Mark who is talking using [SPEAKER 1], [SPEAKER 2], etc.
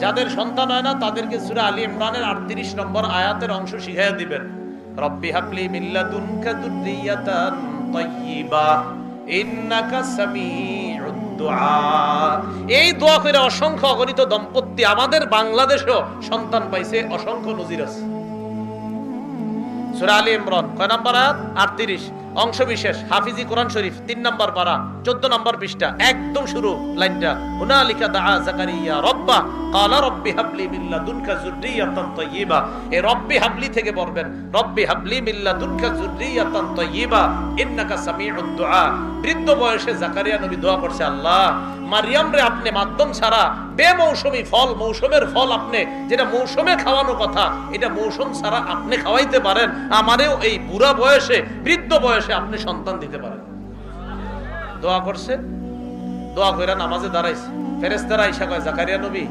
[SPEAKER 1] যাদের সন্তান হয় না তাদেরকে সূরা আলী ইমরানের 38 নম্বর আয়াতের অংশ শিখাইয়া দিবেন। রব্বি হাবলি মিন লাদুনকা যুররিয়াতান তাইয়্যিবা ইন্নাকা সামিউদ দুআ। এই দোয়া করে অসংখ্য অগণিত দম্পতি আমাদের বাংলাদেশেও সন্তান পাইছে, অসংখ্য নজির আছে। সূরা আলী ইমরান কয় নম্বর আয়াত? 38, অংশ বিশেষ, হাফিজি কোরআন শরীফ 3 নম্বর পারা 14 নম্বর পৃষ্ঠা, একদম শুরু লাইনটা, হুনালিকা দাআ যাকারিয়া রাব্বা ক্বালা রব্বি হাবলি মিন লাদুনকা যুররিয়াতান তাইয়্যিবা। এই রব্বি হাবলি থেকে পড়বেন, রব্বি হাবলি মিন লাদুনকা যুররিয়াতান তাইয়্যিবা ইন্নাকা সামিউদ দুআ। বৃদ্ধ বয়সে জাকারিয়া নবী দোয়া করছে, আল্লাহ মারিয়াম রে আপনি মাধ্যম ছাড়া বেমৌসুমী ফল, মৌসুমের ফল আপনি যেটা মৌসুমে খাওয়ানো কথা, এটা মৌসুম ছাড়া আপনি খাওয়াইতে পারেন, আমারেও এই বুড়া বয়সে, বৃদ্ধ বয়সে আপনি সন্তান দিতে পারেন। দোয়া করছে, দোয়া কইরা নামাজে দাঁড়াইছে, ফেরেশতারা আইসা কয়, জাকারিয়া নবী